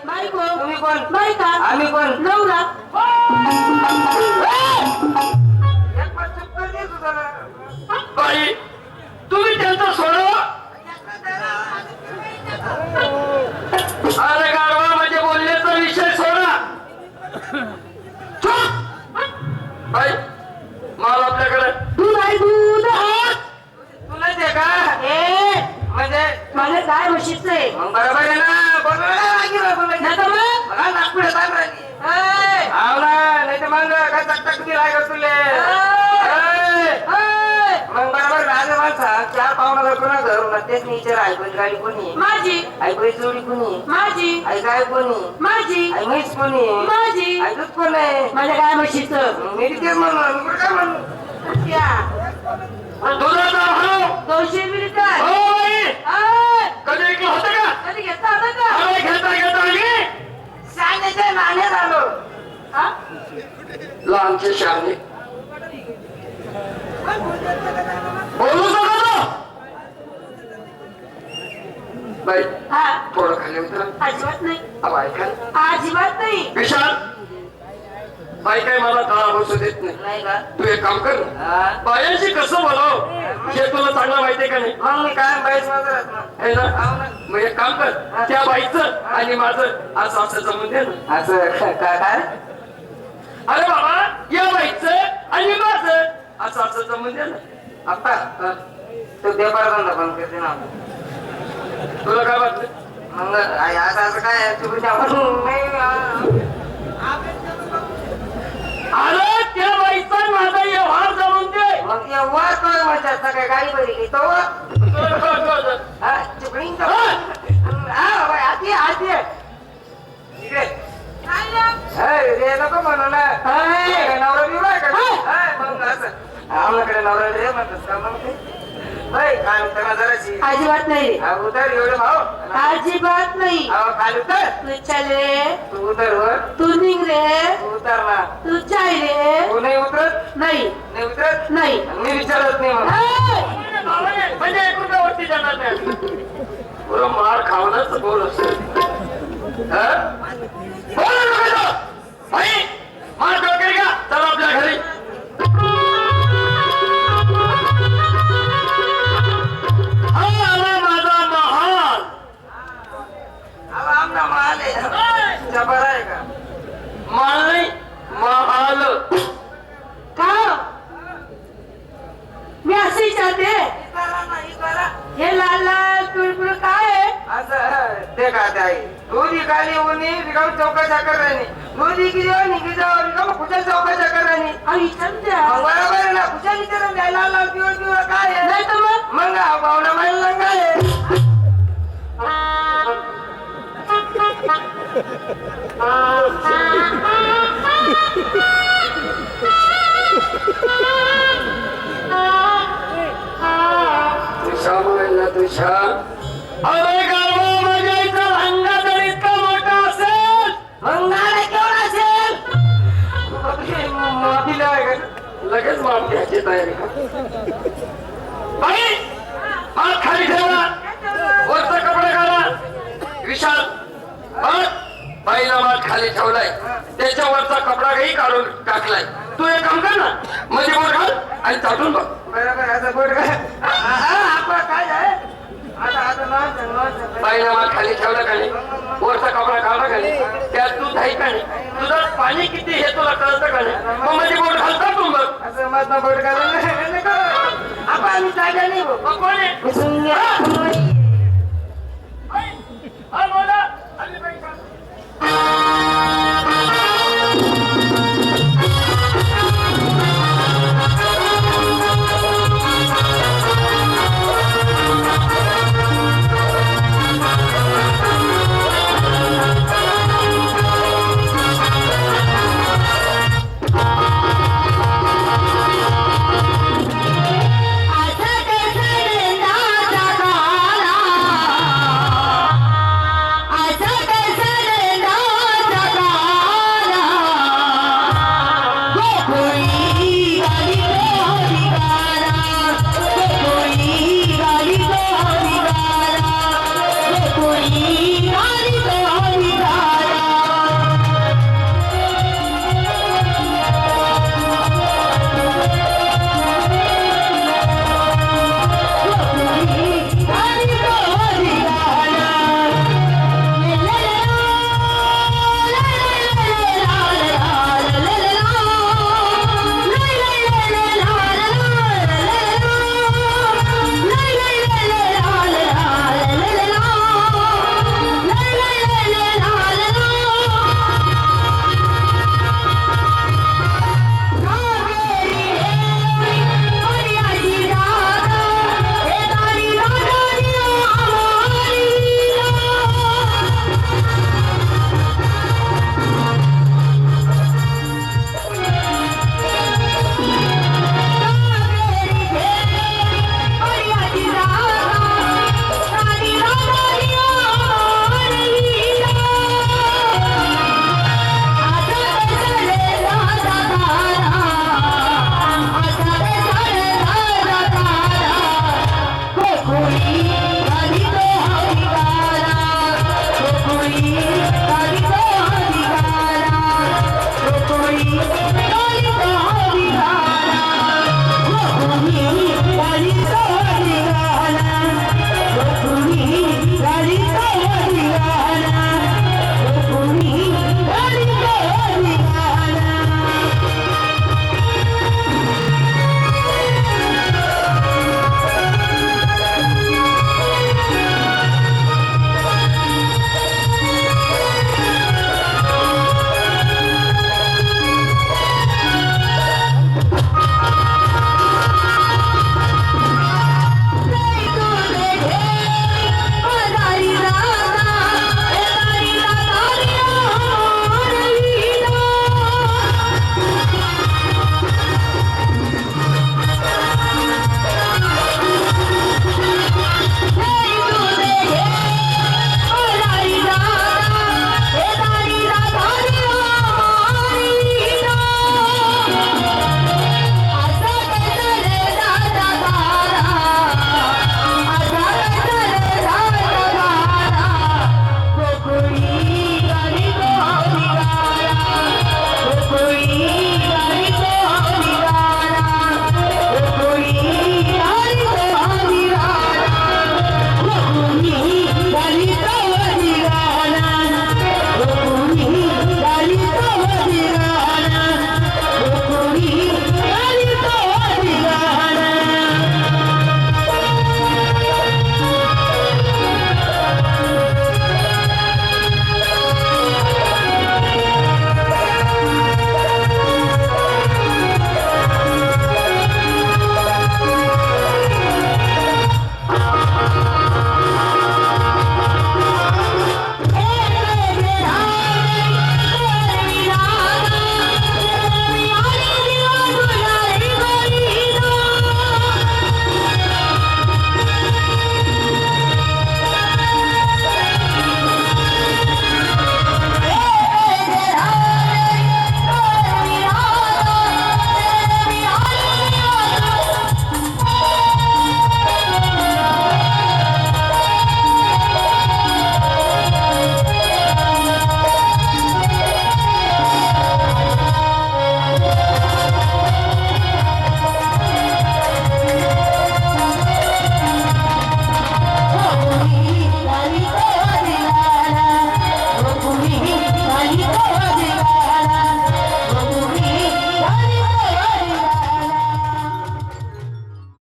बायको. तुम्ही कोण? बायका. आम्ही कोण? नवरा. एक पाच चक्कर दे तू जरा. बाई तुम्ही त्यांचा सोडवा. अरे गाढवा म्हणजे बोलण्याचा विषय सोडा. चुप! बाई माल आपल्याकडे. दूध आहे दूध. तुला दे का? ए म्हणजे माझं काय म्हशीचं आहे. मग बरोबर आहे ना. बरोबर आहे नाही तर मग बघा नागपुढे चाल राहिली. ए, आवला नाही तर मग काय चकचक किती लागत तुले. मग बरोबर राजा माणसा चार पाहुणा कोणा घरून तेच विचार ऐकून गाडी कोणी माझी. ऐकू जोडी कोणी माझी. ऐकाय कोणी माझी. आई म्हैस कोणी माझी. ऐकत कोण आहे. माझ्या काय म्हशीचं. मी तेच म्हणून मी काय म्हणू. या दुधाचा भाव 200 मिनिटं. हो बाई कधी ऐकलं होतं का? कधी घेता होता का. अरे घेता घेता आली सांगायचं नाणे झालो. हा? लहानचे शहाणे बोलू शकतो. बाई हा थोडं खाली उतरा. अजिबात नाही. अब ऐका अजिबात नाही. विशाल बाई काय मला काळा बसू देत नाही. नाही का? तू एक काम कर हा. बायांशी कसं बोलाव हे तुला चांगलं माहितीये का नाही. मग मी काय बाईस माझं ना. है ना हो ना. मग एक काम कर त्या बाईचं आणि माझं असं असं जमून दे ना. असं काय अरे बाबा या बाईचं आणि माझं असं असं जमून दे ना. आप्पा तू व्यापार धंदा बंद करते ना. तुला काय वाटतं. मग असं असं काय तुम्ही नाही. अरे त्या बाईचा आणि माझा व्यवहार जमून दे. मग या वर कर माझ्या सगळ्या गाडी बरी घेतो. तुला काय वाटतं? चिपळी हा बाबा आधी आधी इकडे रे नको म्हणू ना. नवरा बिवरा का मग असं आमच्याकडे नवरा रे म्हणतात का मग ते काय म्हणता जराशी अजिबात नाही. उतर एवढे भाऊ अजिबात नाही. खाली उतर. तू चल रे. तू उतर वर. तू निघ रे. तू उतर ना. तू चाय रे. तू नाही उतरत. नाही नाही उतरत. नाही. मी विचारत नाही मग. म्हणजे 1 रुपयावरती जाणार नाही. पुरं मार खावणच बोल असतो. भाई मार डोके का चला आपल्या घरी. हा आला माझा महाल. आमना माल आहे. जबर आहे का? माल नाही महाल. का मी असे विचारते. हे लाल लाल पिळपिळ काय आहे. असं ते का ताई दूध इकाली उनी रिकाम चौकाशा कर राहिली. दूध इकली निघी जाऊ रिकाम कुठे चौकाशा कर राहिली. विचारते. मग बरोबर आहे ना. कुठे विचारून द्या लाल लाल पिवळ पिवळ काय आहे. नाही तर मग मग पाहुणा माहिला काय आहे. तुझ्या बोलायला तुझ्या. अरे गाढवा माझ्या इथं हंगा जर इतका मोठा असेल मग नाणे केवढा असेल. माफीला आहे का? लगेच माप घ्यायची तयारी का. बाई हात खाली ठेवा. वरचा कपडा घाला. विशाल बाईला मात खाली ठेवलाय त्याच्यावरचा कपडा काही काढून टाकलाय. तू एक काम कर ना मध्ये बोट घाल आणि चाटून बघ. बरोबर असं बोट काय आपण काय आहे. आता आता नॉन बाईला मात खाली ठेवला का नाही. वरचा कपडा काढला का नाही. त्यात दूध आहे का नाही. दुधात पाणी किती हे तुला कळतं का नाही. मग मध्ये बोट घाल चाटून बघ. असं मधनं बोट घालून आपण आम्ही जागा नाही. मग कोण आहे.